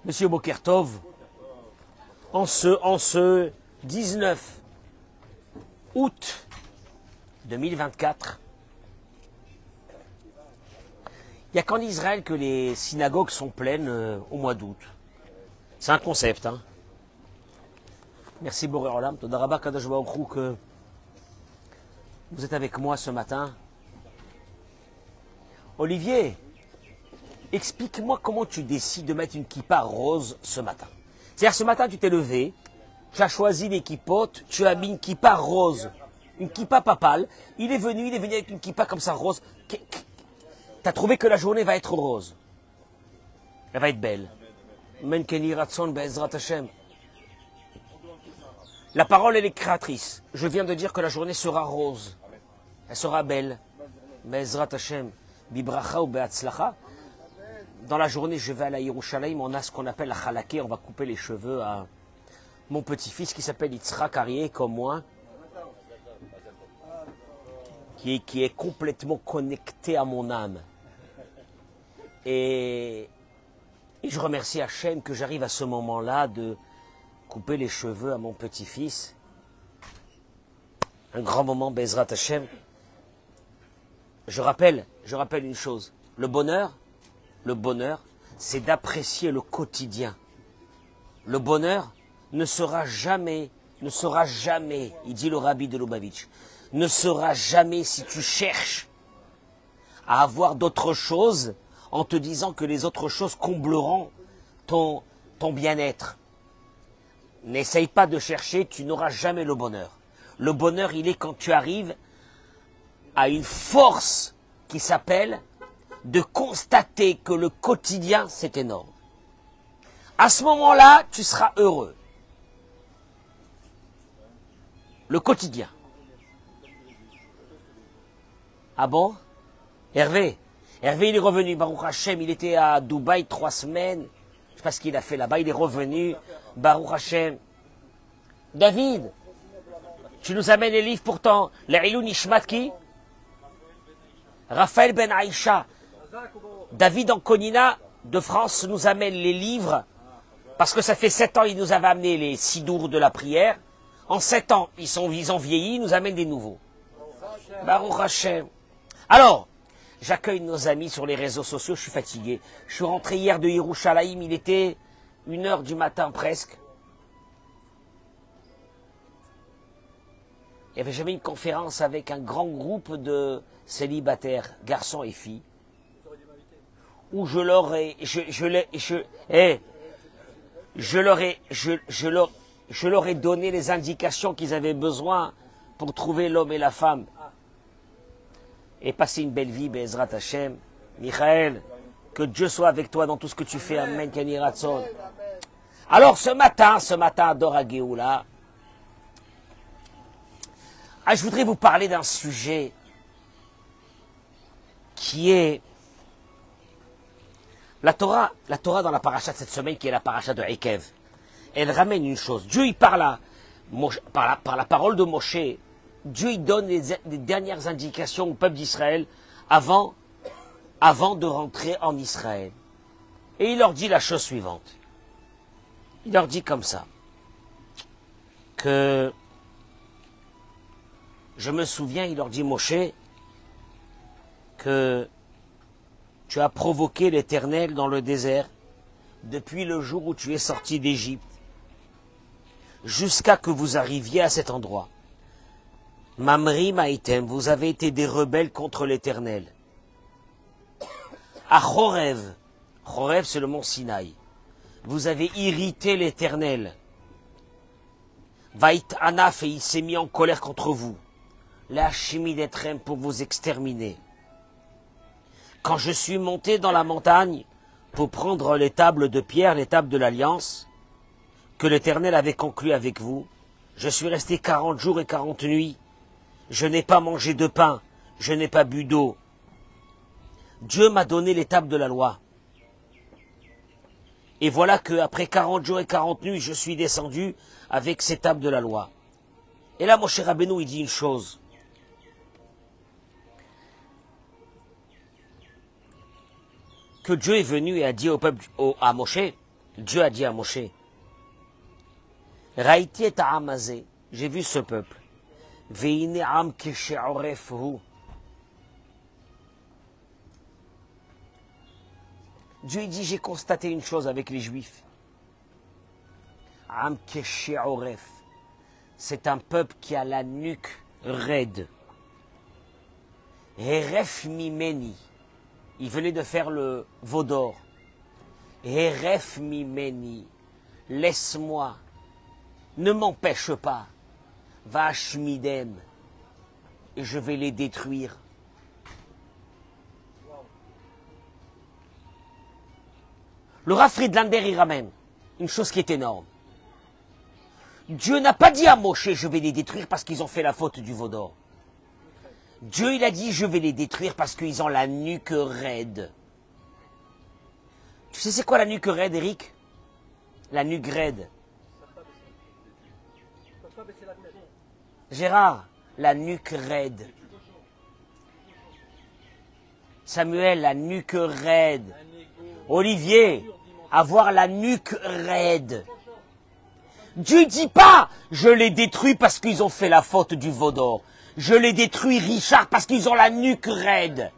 Monsieur Bokertov, en ce 19 août 2024, il n'y a qu'en Israël que les synagogues sont pleines au mois d'août. C'est un concept, hein. Merci Boré Olam, Toda Rabba Kadosh Baruch Hu, que vous êtes avec moi ce matin. Olivier, explique-moi comment tu décides de mettre une kippa rose ce matin. C'est-à-dire ce matin tu t'es levé, tu as choisi les kippotes, tu as mis une kippa rose, une kippa papale. Il est venu avec une kippa comme ça rose. Tu as trouvé que la journée va être rose. Elle va être belle. Men keni ratson be'ezrat Hashem. La parole, elle est créatrice. Je viens de dire que la journée sera rose. Elle sera belle. Be'ezrat Hashem. Bibracha ou be'atzlacha. Dans la journée, je vais à la Yerushalayim. On a ce qu'on appelle la chalaké. On va couper les cheveux à mon petit-fils qui s'appelle Yitzhak Arié, comme moi. Qui est complètement connecté à mon âme. Et je remercie Hachem que j'arrive à ce moment-là de couper les cheveux à mon petit-fils. Un grand moment, Bezrat Hachem. Je rappelle une chose. Le bonheur, c'est d'apprécier le quotidien. Le bonheur ne sera jamais, il dit le rabbi de Lubavitch, ne sera jamais si tu cherches à avoir d'autres choses en te disant que les autres choses combleront ton bien-être. N'essaye pas de chercher, tu n'auras jamais le bonheur. Le bonheur, il est quand tu arrives à une force qui s'appelle de constater que le quotidien, c'est énorme. À ce moment-là, tu seras heureux. Le quotidien. Ah bon? Hervé, il est revenu, Baruch Hashem, il était à Dubaï 3 semaines. Je ne sais pas ce qu'il a fait là-bas, il est revenu, Baruch Hashem. David, tu nous amènes les livres pourtant, l'Ilou Nishmat qui? Raphaël Ben Aïcha. David Anconina de France nous amène les livres, parce que ça fait 7 ans, il nous avait amené les sidours de la prière. En 7 ans, ils ont vieilli, ils nous amènent des nouveaux. Baruch Hashem. Alors, j'accueille nos amis sur les réseaux sociaux, je suis fatigué. Je suis rentré hier de Yerushalayim, il était 1h du matin presque. Il n'y avait jamais une conférence avec un grand groupe de célibataires, garçons et filles, où je leur ai donné les indications qu'ils avaient besoin pour trouver l'homme et la femme. Et passer une belle vie, Be'ezrat Hashem. Michael, que Dieu soit avec toi dans tout ce que tu fais. Amen, Keni Ratson. Alors, ce matin, à Dora Geoula, je voudrais vous parler d'un sujet qui est la Torah dans la paracha de cette semaine, qui est la paracha de Ekev. Elle ramène une chose. Dieu, il parle par la parole de Moshe. Dieu, il donne les dernières indications au peuple d'Israël avant de rentrer en Israël. Et il leur dit la chose suivante. Il leur dit comme ça, que je me souviens, il leur dit, Moshe, que tu as provoqué l'Éternel dans le désert depuis le jour où tu es sorti d'Égypte, jusqu'à que vous arriviez à cet endroit. Mamri Maïtem, vous avez été des rebelles contre l'Éternel. À Chorev, c'est le mont Sinaï, vous avez irrité l'Éternel. Vaït Anaf, et il s'est mis en colère contre vous. La chimie d'Etrem pour vous exterminer. Quand je suis monté dans la montagne pour prendre les tables de pierre, les tables de l'Alliance, que l'Éternel avait conclues avec vous, je suis resté 40 jours et 40 nuits. Je n'ai pas mangé de pain, je n'ai pas bu d'eau. Dieu m'a donné les tables de la loi. Et voilà qu'après 40 jours et 40 nuits, je suis descendu avec ces tables de la loi. Et là, Moshe Rabbeinu, il dit une chose. Que Dieu est venu et a dit au peuple, à Moshe, Dieu a dit à Moshe, Raïti et Amazé, j'ai vu ce peuple. Veine am keshe'oref hu. Dieu dit, j'ai constaté une chose avec les Juifs. Am keshe'oref. C'est un peuple qui a la nuque raide. Heref mimeni. Il venait de faire le veau d'or. Heref mimeni. Laisse-moi. Ne m'empêche pas. Vache midem. Et je vais les détruire. Le Rav Friedlander, il ramène une chose qui est énorme. Dieu n'a pas dit à Moshe, je vais les détruire parce qu'ils ont fait la faute du veau d'or. Dieu, il a dit, je vais les détruire parce qu'ils ont la nuque raide. Tu sais c'est quoi la nuque raide, Eric? La nuque raide. Gérard, la nuque raide. Samuel, la nuque raide. Olivier, avoir la nuque raide. Dieu dit pas, je les détruis parce qu'ils ont fait la faute du veau d'or. Je les détruis, Richard, parce qu'ils ont la nuque raide.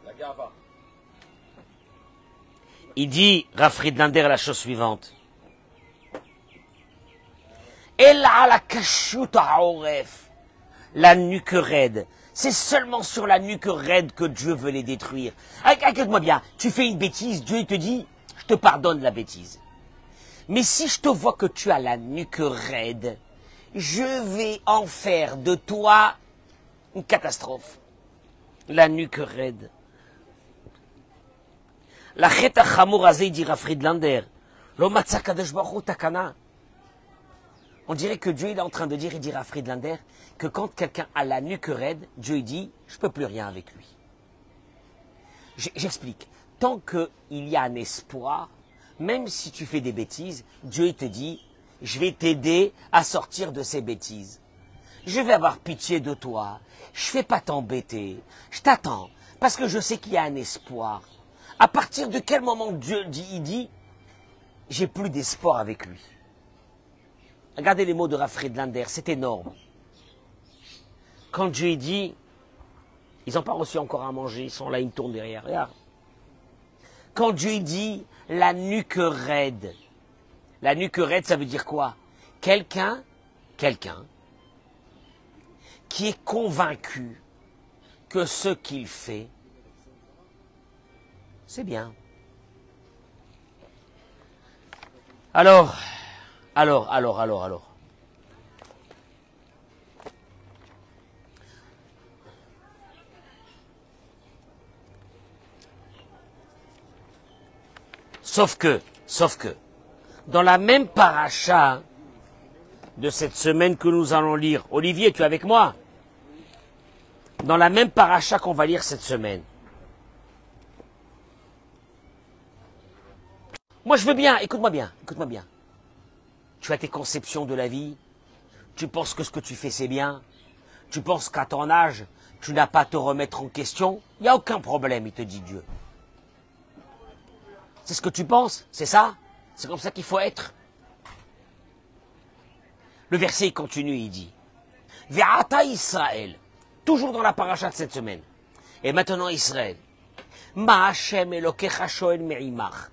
Il dit, Rav Friedlander, la chose suivante. La nuque raide. C'est seulement sur la nuque raide que Dieu veut les détruire. Écoute-moi bien, tu fais une bêtise, Dieu te dit, je te pardonne la bêtise. Mais si je te vois que tu as la nuque raide, je vais en faire de toi une catastrophe. La nuque raide. La cheta chamorazé, dira Friedlander. On dirait que Dieu est en train de dire, il dira à Friedlander, que quand quelqu'un a la nuque raide, Dieu dit, je ne peux plus rien avec lui. J'explique. Tant qu'il y a un espoir, même si tu fais des bêtises, Dieu te dit, je vais t'aider à sortir de ces bêtises. Je vais avoir pitié de toi. Je ne vais pas t'embêter. Je t'attends. Parce que je sais qu'il y a un espoir. À partir de quel moment Dieu dit, j'ai plus d'espoir avec lui. Regardez les mots de Rav Friedlander, c'est énorme. Quand Dieu dit, ils n'ont pas reçu encore à manger, ils sont là, ils me tournent derrière. Regarde. Quand Dieu dit, la nuque raide. La nuque raide, ça veut dire quoi? Quelqu'un qui est convaincu que ce qu'il fait, c'est bien. Alors. Sauf que, dans la même paracha de cette semaine que nous allons lire, Olivier, tu es avec moi? Dans la même paracha qu'on va lire cette semaine. Moi je veux bien, écoute-moi bien. Tu as tes conceptions de la vie, tu penses que ce que tu fais c'est bien, tu penses qu'à ton âge, tu n'as pas à te remettre en question, il n'y a aucun problème, il te dit Dieu. C'est ce que tu penses, c'est ça? C'est comme ça qu'il faut être. Le verset il continue, il dit, Ve'ata Israël, toujours dans la paracha de cette semaine. Et maintenant Israël, Ma Hashem Elokecha shoel me'imach.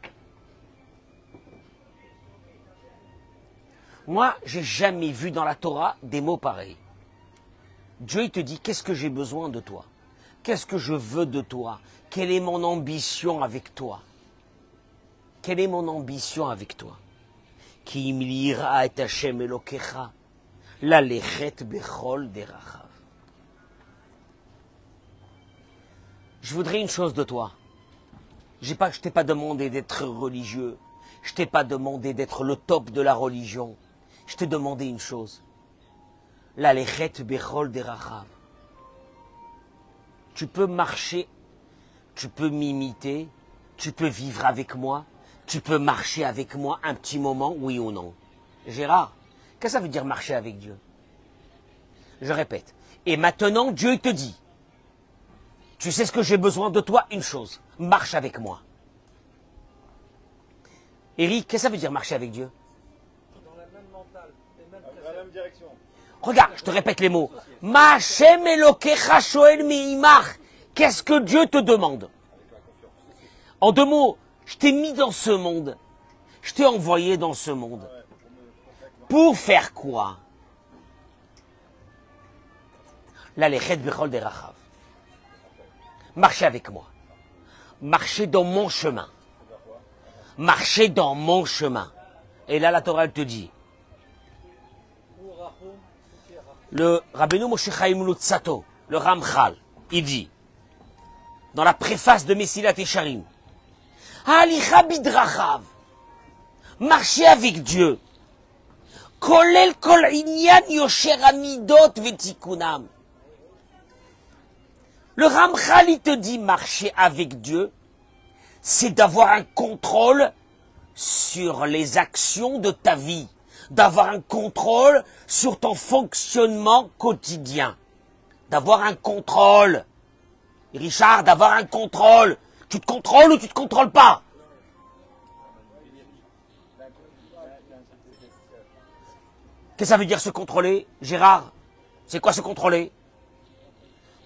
Moi, j'ai jamais vu dans la Torah des mots pareils. Dieu il te dit, qu'est-ce que j'ai besoin de toi? Qu'est-ce que je veux de toi? Quelle est mon ambition avec toi? Quelle est mon ambition avec toi? Ki im lira et Hashem Elokecha, lalechet bechol derachav. Je voudrais une chose de toi. Je t'ai pas demandé d'être religieux. Je t'ai pas demandé d'être le top de la religion. Je t'ai demandé une chose. Lalechet bechol derachav. Tu peux marcher, tu peux m'imiter, tu peux vivre avec moi, tu peux marcher avec moi un petit moment, oui ou non? Gérard, qu'est-ce que ça veut dire marcher avec Dieu? Je répète. Et maintenant, Dieu te dit, tu sais ce que j'ai besoin de toi? Une chose, marche avec moi. Eric, qu'est-ce que ça veut dire marcher avec Dieu? Dans la même mentale, les mêmes Dans la préceptes. même direction. Regarde, je te répète les mots. Ma Hashem Elokecha shoel meimach. Qu'est-ce que Dieu te demande? En deux mots, je t'ai mis dans ce monde. Je t'ai envoyé dans ce monde. Pour faire quoi? L'alechet bechol derachav. Marchez avec moi. Marchez dans mon chemin. Marchez dans mon chemin. Et là, la Torah, elle te dit. Ou Rachum, ou Rachum. Le Rabbeinu Moshe Chaim Luzzatto, le Ramchal, il dit, dans la préface de Mesilat Yesharim, Alicha bidrachav, marcher avec Dieu, kolel kol inyan yosher amidot vetikunam. Le Ramchal, il te dit, marcher avec Dieu, c'est d'avoir un contrôle sur les actions de ta vie, d'avoir un contrôle sur ton fonctionnement quotidien, d'avoir un contrôle. Richard, d'avoir un contrôle. Tu te contrôles ou tu te contrôles pas? Qu'est-ce que ça veut dire se contrôler, Gérard? C'est quoi se contrôler?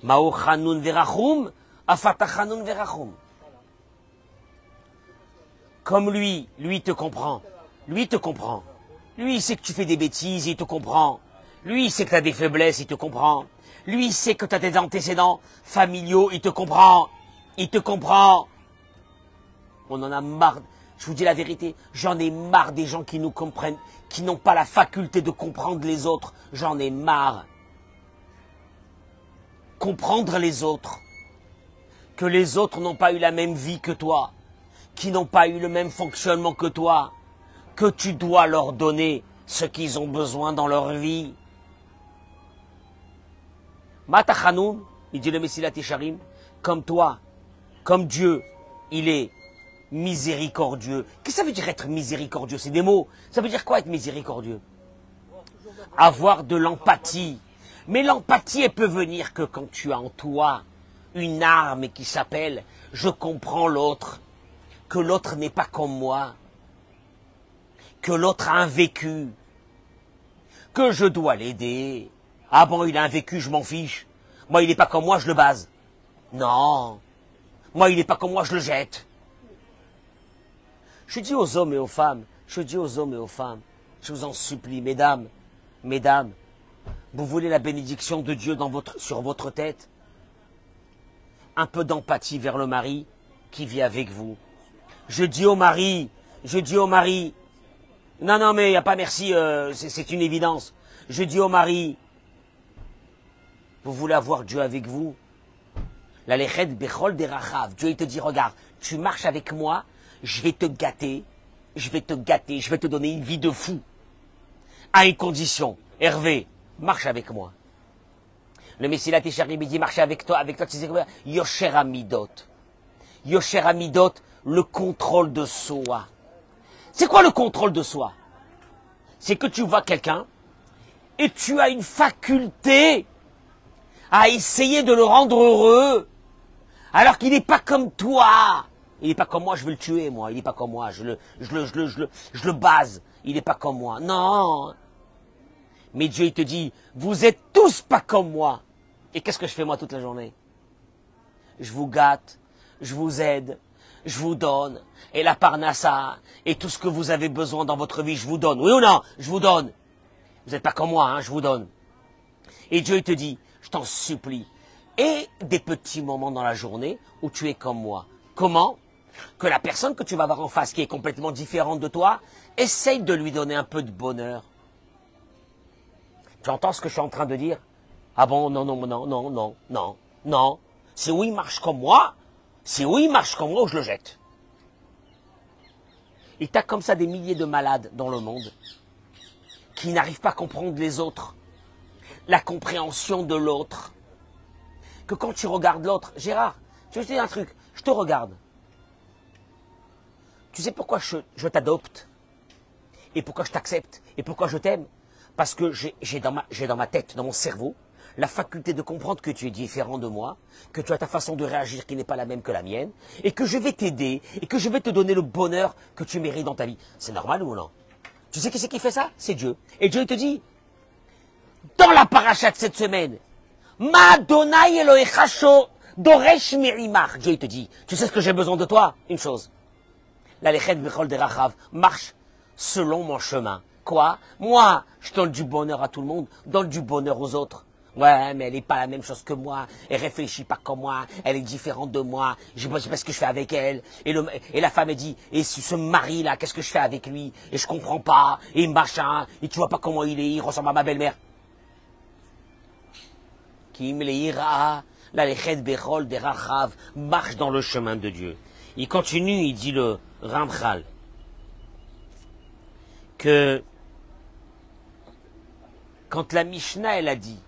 Mao chanun verachum, afata chanun verachum. Comme lui te comprend. Lui te comprend. Lui, il sait que tu fais des bêtises, il te comprend. Lui, il sait que tu as des faiblesses, il te comprend. Lui, il sait que tu as des antécédents familiaux, il te comprend. Il te comprend. On en a marre. Je vous dis la vérité, j'en ai marre des gens qui nous comprennent, qui n'ont pas la faculté de comprendre les autres. J'en ai marre. Comprendre les autres. Que les autres n'ont pas eu la même vie que toi. Qui n'ont pas eu le même fonctionnement que toi. Que tu dois leur donner ce qu'ils ont besoin dans leur vie. Matachanoum, il dit le Mesilat Yesharim, comme toi, comme Dieu, il est miséricordieux. Qu'est-ce que ça veut dire être miséricordieux? C'est des mots. Ça veut dire quoi être miséricordieux? Avoir de l'empathie. Mais l'empathie, elle peut venir que quand tu as en toi une arme qui s'appelle « je comprends l'autre », que l'autre n'est pas comme moi, que l'autre a un vécu, que je dois l'aider. Ah bon, il a un vécu, je m'en fiche. Moi, il n'est pas comme moi, je le base. Non. Moi, il n'est pas comme moi, je le jette. Je dis aux hommes et aux femmes, je vous en supplie, mesdames, vous voulez la bénédiction de Dieu sur votre tête? Un peu d'empathie vers le mari qui vit avec vous. Je dis au mari, non, mais il n'y a pas merci, c'est une évidence. Je dis au mari, vous voulez avoir Dieu avec vous? La lechet bechol derachav. Dieu, il te dit, regarde, tu marches avec moi, je vais te gâter, je vais te donner une vie de fou. À une condition, Hervé, marche avec moi. Le Mesilat Yesharim, il dit, marche avec toi, tu sais quoi? Yosher amidot. Yosher amidot, le contrôle de soi. C'est quoi le contrôle de soi? C'est que tu vois quelqu'un et tu as une faculté à essayer de le rendre heureux alors qu'il n'est pas comme toi. Il n'est pas comme moi, je veux le tuer, moi. Il n'est pas comme moi, je le base. Il n'est pas comme moi. Non. Mais Dieu, il te dit, vous êtes tous pas comme moi. Et qu'est-ce que je fais moi toute la journée? Je vous gâte, je vous aide, je vous donne. Et la parnassa, et tout ce que vous avez besoin dans votre vie, je vous donne. Oui ou non? Je vous donne. Vous n'êtes pas comme moi, hein, je vous donne. Et Dieu, il te dit, je t'en supplie. Et des petits moments dans la journée où tu es comme moi. Comment? Que la personne que tu vas avoir en face, qui est complètement différente de toi, essaye de lui donner un peu de bonheur. Tu entends ce que je suis en train de dire? Ah bon, non. C'est où il marche comme moi, où je le jette. Et tu as comme ça des milliers de malades dans le monde qui n'arrivent pas à comprendre les autres, la compréhension de l'autre. Que quand tu regardes l'autre, Gérard, je vais te dire un truc, je te regarde. Tu sais pourquoi je t'adopte? Et pourquoi je t'accepte? Et pourquoi je t'aime? Parce que j'ai dans ma tête, dans mon cerveau, la faculté de comprendre que tu es différent de moi, que tu as ta façon de réagir qui n'est pas la même que la mienne, et que je vais t'aider, et que je vais te donner le bonheur que tu mérites dans ta vie. C'est normal ou non? Tu sais qui c'est qui fait ça? C'est Dieu. Et Dieu il te dit, dans la paracha de cette semaine, Ma Donai Elohecha Doresh Mirimach. Dieu il te dit, tu sais ce que j'ai besoin de toi? Une chose. La Lechet Bechol de Rachav, marche selon mon chemin. Quoi? Moi, je donne du bonheur à tout le monde, donne du bonheur aux autres. Ouais, mais elle n'est pas la même chose que moi, elle réfléchit pas comme moi, elle est différente de moi, je sais pas ce que je fais avec elle. Et la femme, elle dit, et ce mari-là, qu'est-ce que je fais avec lui? Et je comprends pas, et machin, et tu vois pas comment il ressemble à ma belle-mère. Kim leira, la lechet bechol de Rachav, marche dans le chemin de Dieu. Il continue, il dit le Ramchal, que quand la Mishnah, elle a dit,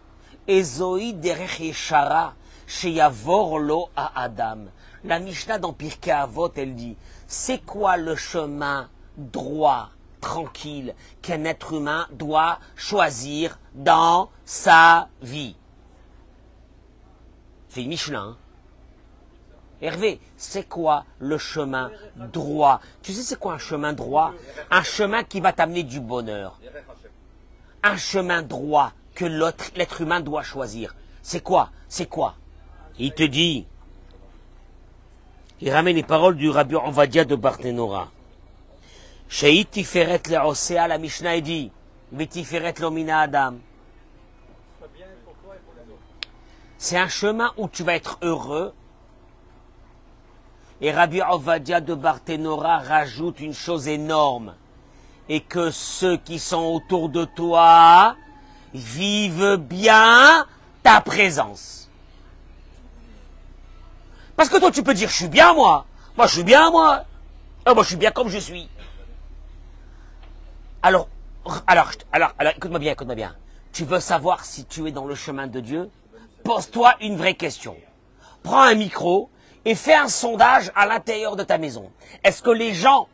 Ezoi derech yeshara sheyavor lo à Adam. La Mishnah dans Pirkei Avot, elle dit, c'est quoi le chemin droit, tranquille, qu'un être humain doit choisir dans sa vie? C'est une Mishnah, hein? Hervé, c'est quoi le chemin droit? Tu sais c'est quoi un chemin droit? Un chemin qui va t'amener du bonheur. Un chemin droit que l'être humain doit choisir. C'est quoi? C'est quoi? Il te dit, il ramène les paroles du Rabbi Ovadia de Barthénora. Shei tiferet le'osea, la Mishnah dit, v'tiferet lo mina Adam. C'est un chemin où tu vas être heureux. Et Rabbi Ovadia de Barthénora rajoute une chose énorme. Et que ceux qui sont autour de toi vivent bien ta présence. Parce que toi, tu peux dire, je suis bien, moi. Moi, je suis bien, moi. Moi, je suis bien comme je suis. Alors, écoute-moi bien, écoute-moi bien. Tu veux savoir si tu es dans le chemin de Dieu? Pose-toi une vraie question. Prends un micro et fais un sondage à l'intérieur de ta maison. Est-ce que les gens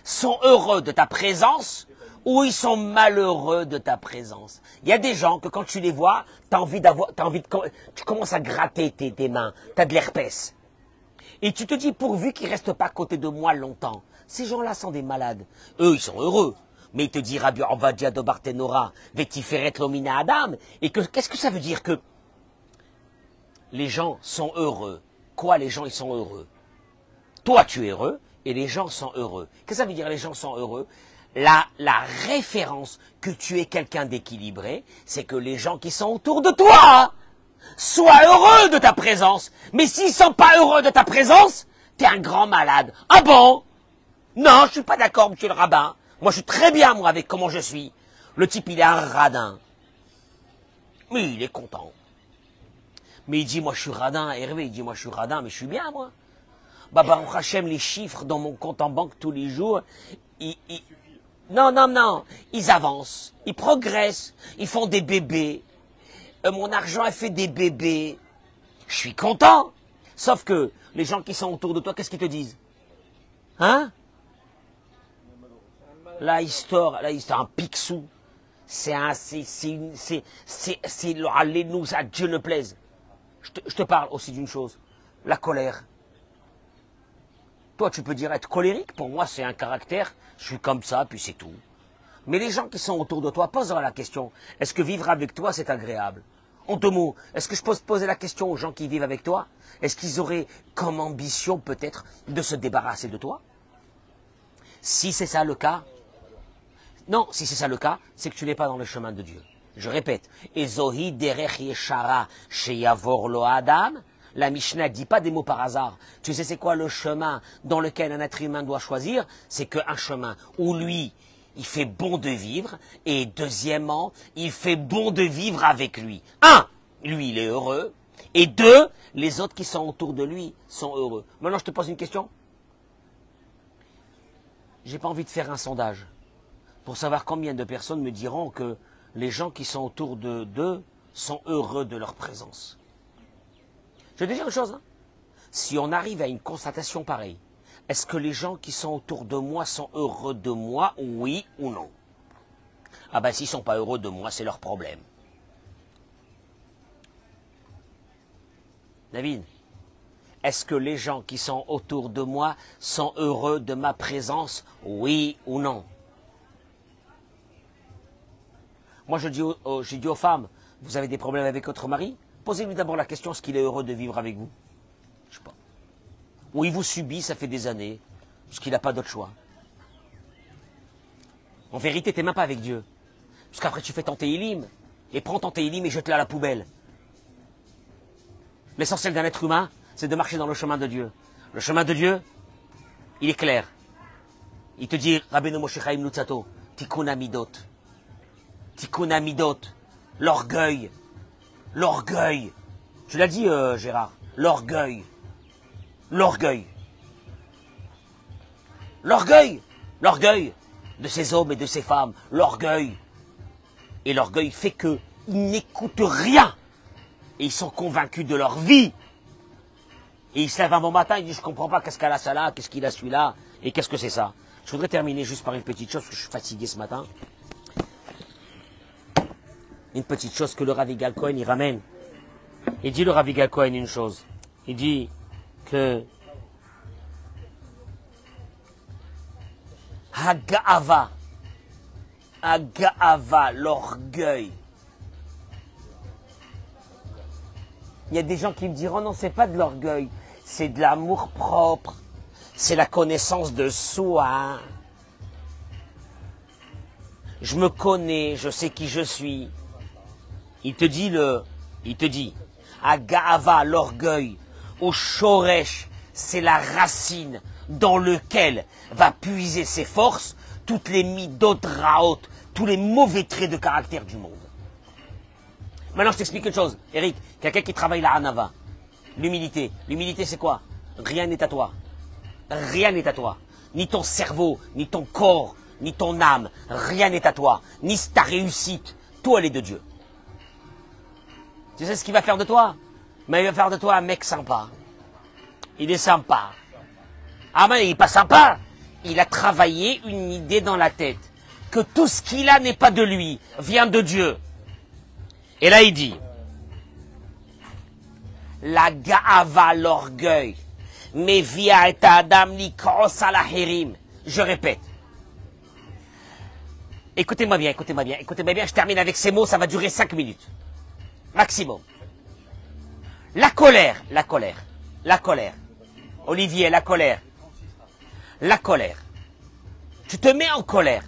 sont heureux de ta présence ou ils sont malheureux de ta présence? Il y a des gens que quand tu les vois, tu commences à gratter tes mains, tu as de l'herpès. Et tu te dis, pourvu qu'ils ne restent pas à côté de moi longtemps. Ces gens-là sont des malades. Eux, ils sont heureux. Mais il te dit, Rabbi Ovadia de Barthénora, Vetiferet Lomina Adam. Et qu'est-ce que ça veut dire que les gens sont heureux? Quoi, les gens, ils sont heureux? Toi, tu es heureux et les gens sont heureux. Qu'est-ce que ça veut dire, les gens sont heureux? La référence que tu es quelqu'un d'équilibré, c'est que les gens qui sont autour de toi soient heureux de ta présence. Mais s'ils ne sont pas heureux de ta présence, tu es un grand malade. Ah bon? Non, je suis pas d'accord, monsieur le rabbin. Moi, je suis très bien, moi, avec comment je suis. Le type, il est un radin. Mais il est content. Mais il dit, moi, je suis radin. Hervé, il dit, moi, je suis radin, mais je suis bien, moi. Baruch Hashem, les chiffres dans mon compte en banque tous les jours, non. Ils avancent, ils progressent, ils font des bébés. Mon argent a fait des bébés. Je suis content. Sauf que les gens qui sont autour de toi, qu'est-ce qu'ils te disent? Hein? La histoire, un pixou. C'est l'allénou, ça Dieu ne plaise. Je te parle aussi d'une chose. La colère. Toi, tu peux dire être colérique. Pour moi, c'est un caractère. Je suis comme ça, puis c'est tout. Mais les gens qui sont autour de toi, pose-leur la question. Est-ce que vivre avec toi, c'est agréable? En deux mots, est-ce que je peux poser la question aux gens qui vivent avec toi? Est-ce qu'ils auraient comme ambition, peut-être, de se débarrasser de toi? Si c'est ça le cas, non, si c'est ça le cas, c'est que tu n'es pas dans le chemin de Dieu. Je répète. Ezohi derech yeshara sheyavor lo Adam. La Mishnah ne dit pas des mots par hasard. Tu sais c'est quoi le chemin dans lequel un être humain doit choisir? C'est qu'un chemin où lui, il fait bon de vivre, et deuxièmement, il fait bon de vivre avec lui. Un, lui, il est heureux, et deux, les autres qui sont autour de lui sont heureux. Maintenant, je te pose une question. J'ai pas envie de faire un sondage pour savoir combien de personnes me diront que les gens qui sont autour d'eux sont heureux de leur présence. Je vais te dire une chose, hein. Si on arrive à une constatation pareille, est-ce que les gens qui sont autour de moi sont heureux de moi, oui ou non? Ah ben s'ils ne sont pas heureux de moi, c'est leur problème. David, est-ce que les gens qui sont autour de moi sont heureux de ma présence, oui ou non? Moi, je dis aux femmes, vous avez des problèmes avec votre mari? Posez-lui d'abord la question, est-ce qu'il est heureux de vivre avec vous? Je sais pas. Ou il vous subit, ça fait des années, parce qu'il n'a pas d'autre choix. En vérité, tu n'es même pas avec Dieu. Parce qu'après, tu fais ton téhilim, et prends ton téhilim et jette-le à la poubelle. L'essentiel d'un être humain, c'est de marcher dans le chemin de Dieu. Le chemin de Dieu, il est clair. Il te dit, Rabbeinu Moshe Chaim Luzzatto, Tikkun Amidot. Tikkun Amidot. L'orgueil. L'orgueil. Tu l'as dit, Gérard. L'orgueil. L'orgueil. L'orgueil. L'orgueil de ces hommes et de ces femmes. L'orgueil. Et l'orgueil fait qu'ils n'écoutent rien. Et ils sont convaincus de leur vie. Et ils se lèvent un bon matin, ils disent, je ne comprends pas qu'est-ce qu'elle a ça là, qu'est-ce qu'il a celui-là, et qu'est-ce que c'est ça. Je voudrais terminer juste par une petite chose, parce que je suis fatigué ce matin. Une petite chose que le Rav Yigal Cohen, il ramène. Il dit, le Rav Yigal Cohen, une chose. Il dit que Haga'ava, l'orgueil. Il y a des gens qui me diront, non, c'est pas de l'orgueil, c'est de l'amour propre, c'est la connaissance de soi. Je me connais, je sais qui je suis. Il te dit, Agava, l'orgueil, au Shoresh, c'est la racine dans lequel va puiser ses forces toutes les midot raot, tous les mauvais traits de caractère du monde. Maintenant, je t'explique une chose. Eric, quelqu'un qui travaille la Hanava, l'humilité. L'humilité, c'est quoi? Rien n'est à toi. Rien n'est à toi. Ni ton cerveau, ni ton corps, ni ton âme. Rien n'est à toi. Ni ta réussite. Tout, elle est de Dieu. Tu sais ce qu'il va faire de toi? Mais il va faire de toi un mec sympa. Il est sympa. Ah mais il n'est pas sympa. Il a travaillé une idée dans la tête. Que tout ce qu'il a n'est pas de lui. Vient de Dieu. Et là, il dit, la ga'ava, l'orgueil, mais via et adam likros alaherim. Je répète. Écoutez-moi bien, je termine avec ces mots, ça va durer 5 minutes. Maximum. La colère. Olivier, la colère. Tu te mets en colère.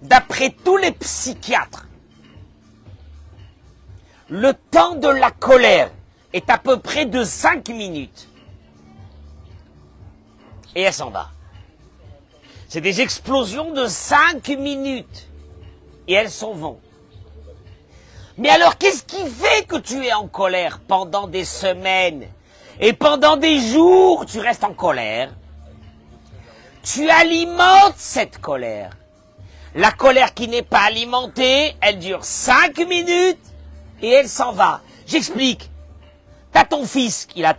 D'après tous les psychiatres, le temps de la colère est à peu près de 5 minutes. Et elle s'en va. C'est des explosions de 5 minutes. Et elles s'en vont. Mais alors, qu'est-ce qui fait que tu es en colère pendant des semaines et pendant des jours, tu restes en colère? Tu alimentes cette colère. La colère qui n'est pas alimentée, elle dure 5 minutes. Et elle s'en va. J'explique. T'as ton fils, il a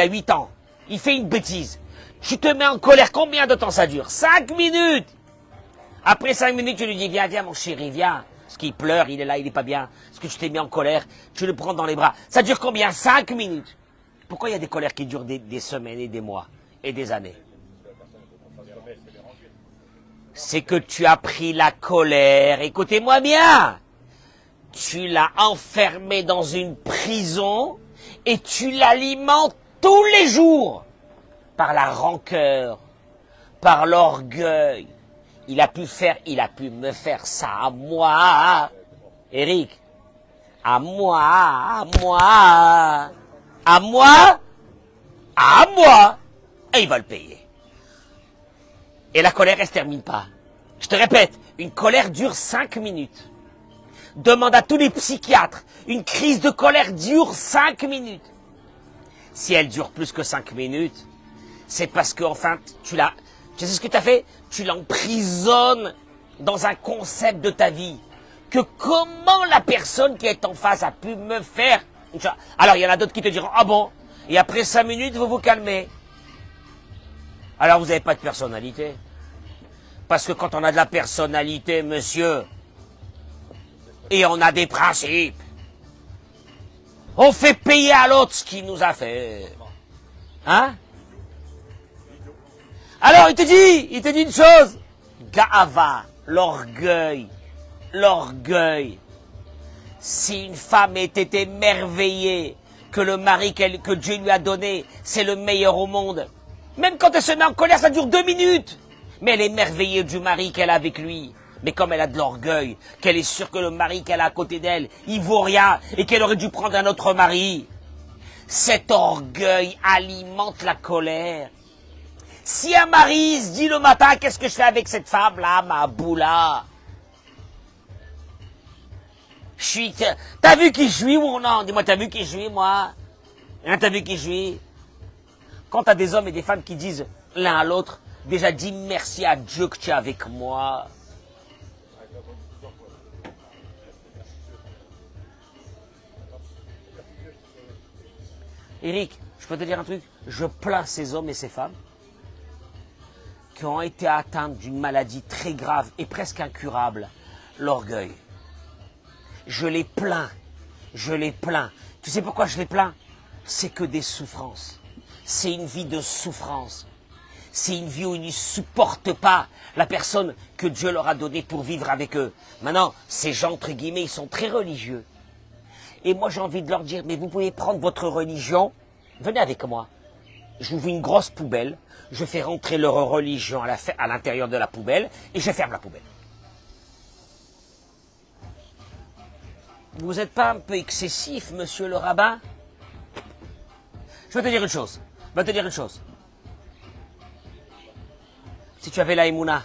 8 ans. Il fait une bêtise. Tu te mets en colère. Combien de temps ça dure? 5 minutes. Après 5 minutes, tu lui dis, viens, mon chéri, viens. Parce qu'il pleure, il est là, il est pas bien. Parce que tu t'es mis en colère. Tu le prends dans les bras. Ça dure combien? 5 minutes. Pourquoi il y a des colères qui durent des semaines et des mois et des années? C'est que tu as pris la colère. Écoutez-moi bien. Tu l'as enfermé dans une prison et tu l'alimentes tous les jours par la rancœur, par l'orgueil. Il a pu me faire ça à moi, Eric, à moi, et il va le payer. Et la colère, elle se termine pas. Je te répète, une colère dure 5 minutes. Demande à tous les psychiatres, une crise de colère dure 5 minutes. Si elle dure plus que 5 minutes, c'est parce que, enfin, tu sais ce que tu as fait? Tu l'emprisonnes dans un concept de ta vie. Que comment la personne qui est en face a pu me faire? Alors, il y en a d'autres qui te diront, ah bon? Et après 5 minutes, vous vous calmez. Alors, vous n'avez pas de personnalité. Parce que quand on a de la personnalité, monsieur, et on a des principes, On fait payer à l'autre ce qu'il nous a fait. Hein? Alors il te dit une chose. Gaava, l'orgueil. L'orgueil. Si une femme était émerveillée que le mari que Dieu lui a donné, c'est le meilleur au monde. Même quand elle se met en colère, ça dure 2 minutes. Mais elle est émerveillée du mari qu'elle a avec lui. Mais comme elle a de l'orgueil, qu'elle est sûre que le mari qu'elle a à côté d'elle, il vaut rien et qu'elle aurait dû prendre un autre mari. Cet orgueil alimente la colère. Si un mari se dit le matin, qu'est-ce que je fais avec cette femme-là, ma boula? T'as vu qui je suis ou non? Dis-moi, t'as vu qui je suis, moi? Hein, t'as vu qui je suis? Quand t'as des hommes et des femmes qui disent l'un à l'autre, déjà dis merci à Dieu que tu es avec moi. Eric, je peux te dire un truc? Je plains ces hommes et ces femmes qui ont été atteints d'une maladie très grave et presque incurable, l'orgueil. Je les plains, je les plains. Tu sais pourquoi je les plains? C'est que des souffrances. C'est une vie de souffrance. C'est une vie où ils ne supportent pas la personne que Dieu leur a donnée pour vivre avec eux. Maintenant, ces gens, entre guillemets, ils sont très religieux. Et moi, j'ai envie de leur dire, mais vous pouvez prendre votre religion, venez avec moi. Je vous une grosse poubelle, je fais rentrer leur religion à l'intérieur de la poubelle et je ferme la poubelle. Vous n'êtes pas un peu excessif, monsieur le rabbin? Je vais te dire une chose. Si tu avais la émouna,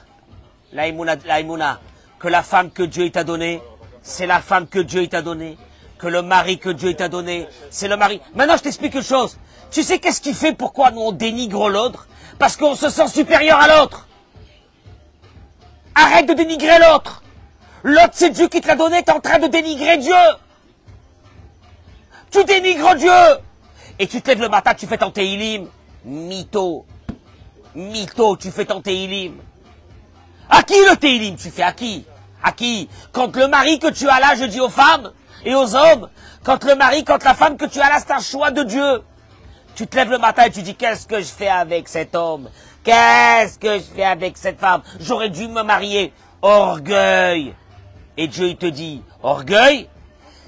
que la femme que Dieu t'a donnée, c'est la femme que Dieu t'a donnée, que le mari que Dieu t'a donné, c'est le mari. Maintenant, je t'explique une chose. Tu sais qu'est-ce qui fait pourquoi nous on dénigre l'autre? Parce qu'on se sent supérieur à l'autre. Arrête de dénigrer l'autre. L'autre, c'est Dieu qui te l'a donné, tu es en train de dénigrer Dieu. Tu dénigres Dieu. Et tu te lèves le matin, tu fais ton Teilim. Mytho. Mytho, tu fais ton Teilim. À qui le Teilim? Tu fais à qui? À qui? Quand le mari que tu as là, je dis aux femmes et aux hommes, quand la femme que tu as là, c'est un choix de Dieu. Tu te lèves le matin et tu dis, qu'est-ce que je fais avec cet homme? Qu'est-ce que je fais avec cette femme? J'aurais dû me marier. Orgueil. Et Dieu, il te dit, orgueil,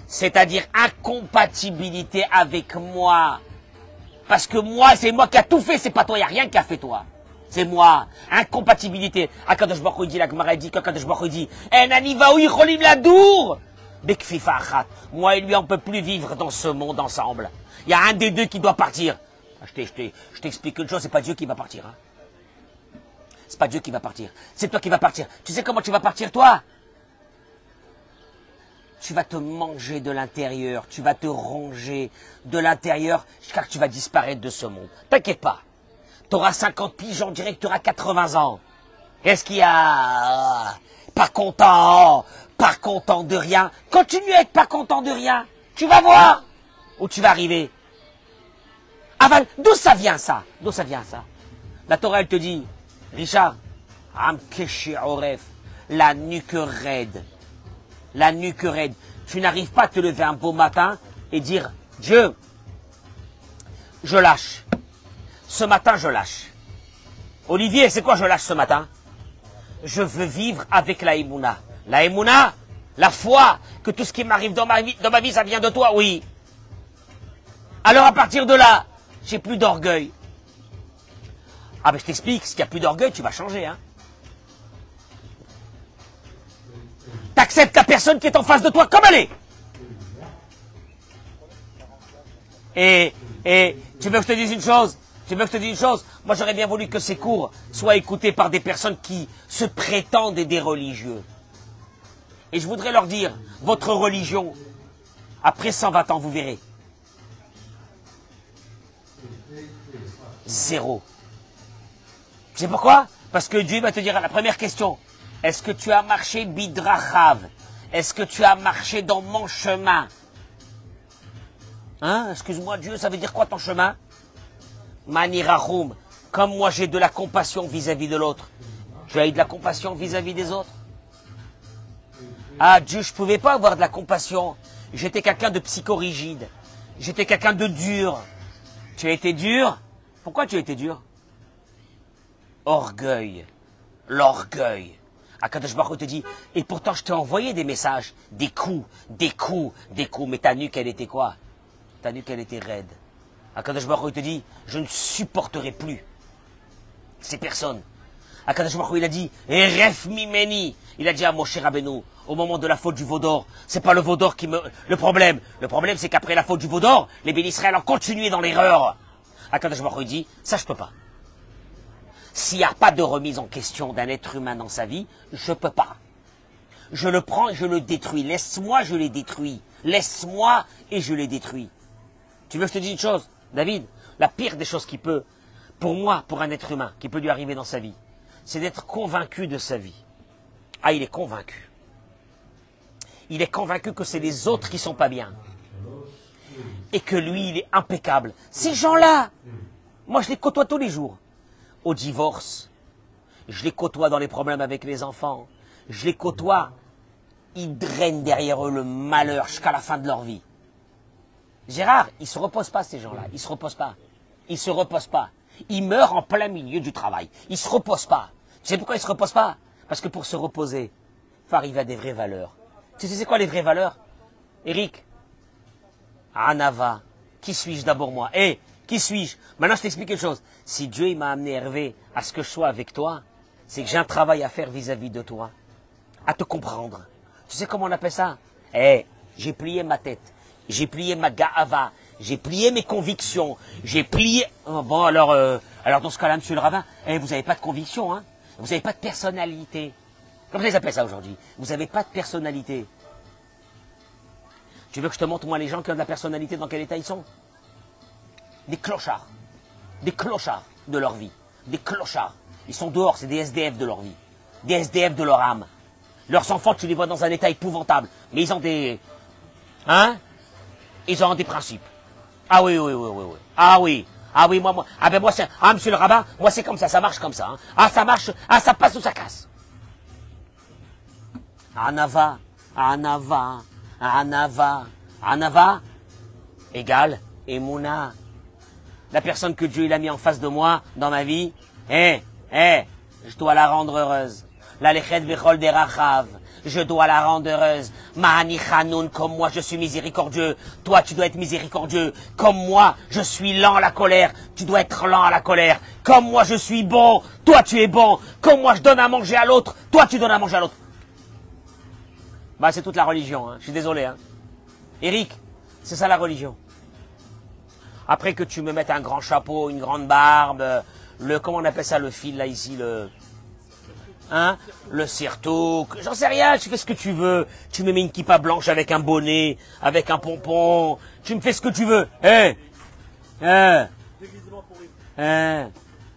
c'est-à-dire incompatibilité avec moi. Parce que moi, c'est moi qui a tout fait, c'est pas toi, il n'y a rien qui a fait toi. C'est moi. Incompatibilité. Akadosh Baruch Hu dit, la Gemara dit, Akadosh Baruch Hu dit, en anivaou yicholim ladour. Bekfifa achat. Moi et lui, on ne peut plus vivre dans ce monde ensemble. Il y a un des deux qui doit partir. Je t'explique une chose, c'est pas Dieu qui va partir. Hein. C'est pas Dieu qui va partir. C'est toi qui vas partir. Tu sais comment tu vas partir, toi? Tu vas te manger de l'intérieur, tu vas te ronger de l'intérieur jusqu'à ce que tu vas disparaître de ce monde. T'inquiète pas. Tu auras 50 piges, on dirait que tu auras 80 ans. Qu'est-ce qu'il y a? Pas content de rien. Continue à être pas content de rien. Tu vas voir où tu vas arriver. D'où ça vient ça? D'où ça vient ça? La Torah, elle te dit, Richard, la nuque raide. La nuque raide. Tu n'arrives pas à te lever un beau matin et dire, Dieu, je lâche. Ce matin, je lâche. Olivier, c'est quoi je lâche ce matin? Je veux vivre avec la émouna. La émouna, la foi, que tout ce qui m'arrive dans ma vie, ça vient de toi, oui. Alors à partir de là, j'ai plus d'orgueil. Ah ben je t'explique, s'il n'y a plus d'orgueil, tu vas changer, hein. T'acceptes la personne qui est en face de toi comme elle est. Et tu veux que je te dise une chose? Moi j'aurais bien voulu que ces cours soient écoutés par des personnes qui se prétendent des religieux. Et je voudrais leur dire, votre religion, après 120 ans, vous verrez. Zéro. Tu sais pourquoi? Parce que Dieu va te dire à la première question, est-ce que tu as marché bidrachav? Est-ce que tu as marché dans mon chemin? Hein? Excuse-moi Dieu, ça veut dire quoi ton chemin? Mani rachum. Comme moi j'ai de la compassion vis-à-vis de l'autre. Tu as eu de la compassion vis-à-vis des autres? Ah Dieu, je ne pouvais pas avoir de la compassion. J'étais quelqu'un de psychorigide. J'étais quelqu'un de dur. Tu as été dur. Pourquoi tu as été dur? Orgueil. L'orgueil. Akadosh Baruch Hu te dit, et pourtant je t'ai envoyé des messages, des coups, des coups, des coups, mais ta nuque elle était quoi? Ta nuque elle était raide. Akadosh Baruch Hu te dit, je ne supporterai plus ces personnes. Akadosh Baruch Hu il a dit, Eref mimeni. Il a dit à Moshe Rabbeinu, au moment de la faute du veau d'or, c'est pas le veau d'or qui me... Le problème c'est qu'après la faute du veau d'or, les bénis Israël ont continué dans l'erreur. Akadosh Baruch Hu dit, ça je peux pas. S'il n'y a pas de remise en question d'un être humain dans sa vie, je peux pas. Je le prends et je le détruis. Laisse-moi, je les détruis. Laisse-moi et je les détruis. Tu veux que je te dise une chose, David? La pire des choses qui peut, pour moi, pour un être humain, qui peut lui arriver dans sa vie, c'est d'être convaincu de sa vie. Ah, il est convaincu. Il est convaincu que c'est les autres qui sont pas bien. Et que lui, il est impeccable. Ces gens-là, moi je les côtoie tous les jours. Au divorce, je les côtoie dans les problèmes avec les enfants, je les côtoie, ils drainent derrière eux le malheur jusqu'à la fin de leur vie. Gérard, ils se reposent pas ces gens-là, ils se reposent pas. Ils se reposent pas. Ils meurent en plein milieu du travail. Ils se reposent pas. Tu sais pourquoi ils se reposent pas? Parce que pour se reposer, il faut arriver à des vraies valeurs. Tu sais c'est quoi les vraies valeurs? Eric, Anava, qui suis-je d'abord moi? Qui suis-je? Maintenant, je t'explique quelque chose. Si Dieu il m'a amené, Hervé, à ce que je sois avec toi, c'est que j'ai un travail à faire vis-à-vis de toi. À te comprendre. Tu sais comment on appelle ça? J'ai plié ma tête. J'ai plié ma ga'ava. J'ai plié mes convictions. J'ai plié... Oh, bon, alors dans ce cas-là, monsieur le rabbin, vous n'avez pas de conviction, hein? Vous n'avez pas de personnalité. Comment ils appellent ça aujourd'hui? Vous n'avez pas de personnalité. Tu veux que je te montre, moi, les gens qui ont de la personnalité, dans quel état ils sont? Des clochards de leur vie, des clochards. Ils sont dehors, c'est des SDF de leur vie, des SDF de leur âme. Leurs enfants, tu les vois dans un état épouvantable, mais ils ont des... Hein? Ils ont des principes. Ah oui. Ah oui, moi, c'est... Ah, monsieur le rabbin, moi c'est comme ça marche comme ça. Hein. Ah, ça marche, ah, ça passe ou ça casse. Anava, égale Emouna. La personne que Dieu il a mis en face de moi, dans ma vie, je dois la rendre heureuse. La lechet bechol derachav, je dois la rendre heureuse. Ma'ani chanoun, comme moi je suis miséricordieux, toi tu dois être miséricordieux. Comme moi je suis lent à la colère, tu dois être lent à la colère. Comme moi je suis bon, toi tu es bon. Comme moi je donne à manger à l'autre, toi tu donnes à manger à l'autre. Bah c'est toute la religion, hein. Je suis désolé. Hein. Eric, c'est ça la religion. Après que tu me mettes un grand chapeau, une grande barbe, comment on appelle ça, le fil là ici, le cirtouk, j'en sais rien, tu fais ce que tu veux. Tu me mets une kippa blanche avec un bonnet, avec un pompon, tu me fais ce que tu veux. Déguisement pour lui.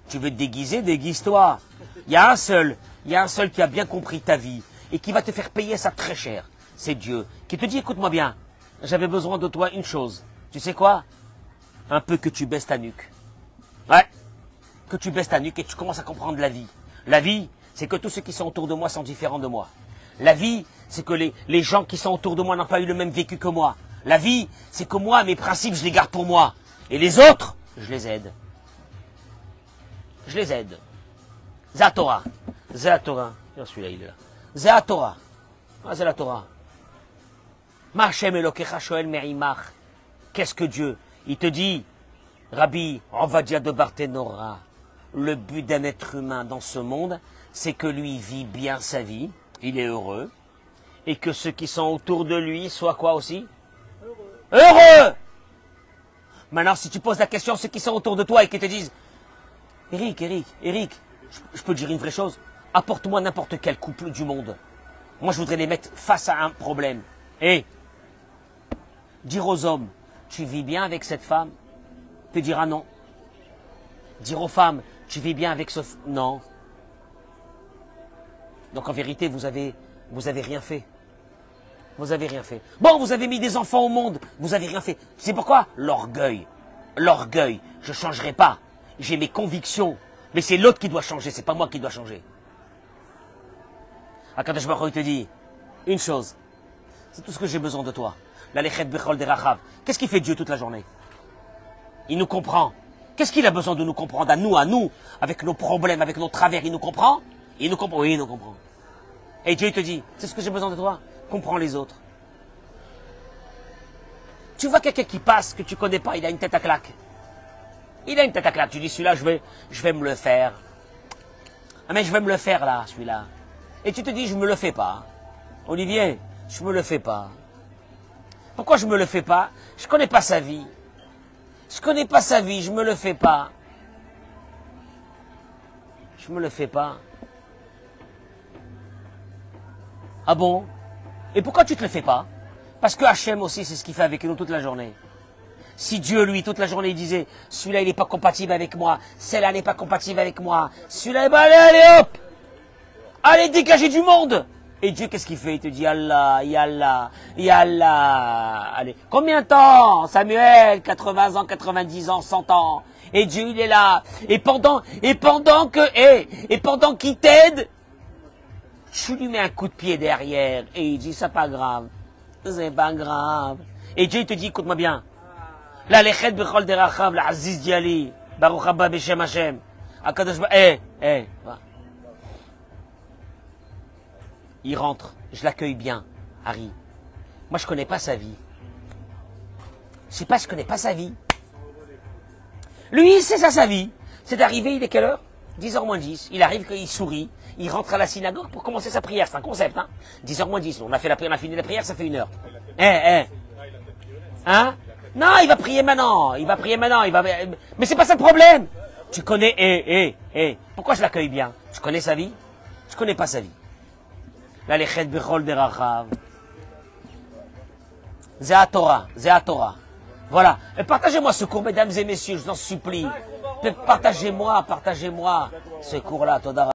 Tu veux te déguiser, déguise-toi. Il y a un seul qui a bien compris ta vie et qui va te faire payer ça très cher. C'est Dieu, qui te dit, écoute-moi bien, j'avais besoin de toi une chose. Tu sais quoi? Un peu que tu baisses ta nuque. Ouais. Que tu baisses ta nuque et tu commences à comprendre la vie. La vie, c'est que tous ceux qui sont autour de moi sont différents de moi. La vie, c'est que les gens qui sont autour de moi n'ont pas eu le même vécu que moi. La vie, c'est que moi, mes principes, je les garde pour moi. Et les autres, je les aide. Je les aide. Zatora. Zatora. Celui-là, il est là. Zatora. Ah, c'est la Torah. Ma'ashem Elokecha shoel me'imach. Qu'est-ce que Dieu? Il te dit, Rabbi Ovadia de Barthénora, le but d'un être humain dans ce monde, c'est que lui vit bien sa vie, il est heureux, et que ceux qui sont autour de lui soient quoi aussi? Heureux. Maintenant, si tu poses la question à ceux qui sont autour de toi et qui te disent, Eric, je peux te dire une vraie chose, apporte-moi n'importe quel couple du monde. Moi, je voudrais les mettre face à un problème. Dire aux hommes, tu vis bien avec cette femme? Tu diras non. Dire aux femmes, tu vis bien avec ce... Non. Donc en vérité, vous avez rien fait. Vous avez rien fait. Bon, vous avez mis des enfants au monde, vous avez rien fait. Tu sais pourquoi? L'orgueil. L'orgueil. Je changerai pas. J'ai mes convictions. Mais c'est l'autre qui doit changer, c'est pas moi qui dois changer. Akadosh Baruch Hu te dit, une chose, c'est tout ce que j'ai besoin de toi. La lechet bechol derachav. Qu'est-ce qu'il fait Dieu toute la journée? Il nous comprend. Qu'est-ce qu'il a besoin de nous comprendre à nous, avec nos problèmes, avec nos travers? Il nous comprend? Il nous comprend, oui, il nous comprend. Et Dieu te dit, c'est ce que j'ai besoin de toi? Comprends les autres. Tu vois quelqu'un qui passe, que tu connais pas, il a une tête à claque. Il a une tête à claque. Tu dis, celui-là, je vais me le faire. Ah, mais je vais me le faire là, celui-là. Et tu te dis, je me le fais pas. Olivier, je me le fais pas. Pourquoi je me le fais pas? Je connais pas sa vie. Je connais pas sa vie, je me le fais pas. Je me le fais pas. Ah bon? Et pourquoi tu te le fais pas? Parce que Hachem aussi, c'est ce qu'il fait avec nous toute la journée. Si Dieu, lui, toute la journée, il disait, celui-là, il n'est pas compatible avec moi, celle-là n'est pas compatible avec moi, celui-là, allez, hop! Allez, dégagez du monde! Et Dieu, qu'est-ce qu'il fait? Il te dit, Allah, Yallah, Yallah. Allez, combien de temps? Samuel, 80 ans, 90 ans, 100 ans. Et Dieu, il est là. Et pendant qu'il t'aide, tu lui mets un coup de pied derrière. Et il dit, c'est pas grave. C'est pas grave. Et Dieu, il te dit, écoute-moi bien. La lechet bechol derachav, la aziz diali, baruch haba beshem Hashem. Akadosh ba, Il rentre, je l'accueille bien, Harry. Moi, je connais pas sa vie. Je sais pas, je connais pas sa vie. Lui, c'est ça sa vie. C'est d'arriver, il est quelle heure? 10h moins 10. Il arrive, il sourit. Il rentre à la synagogue pour commencer sa prière. C'est un concept, hein. 10h moins 10. On a fait la prière, on a fini la prière, ça fait 1 heure. Hein? Non, il va prier maintenant. Il va prier maintenant. Mais c'est pas ça le problème. Tu connais, Pourquoi je l'accueille bien? Tu connais sa vie? Je connais pas sa vie. La lechet bechol derachav. Zé à Torah. Voilà. Et partagez-moi ce cours, mesdames et messieurs, je vous en supplie. Partagez-moi ce cours-là, Toda.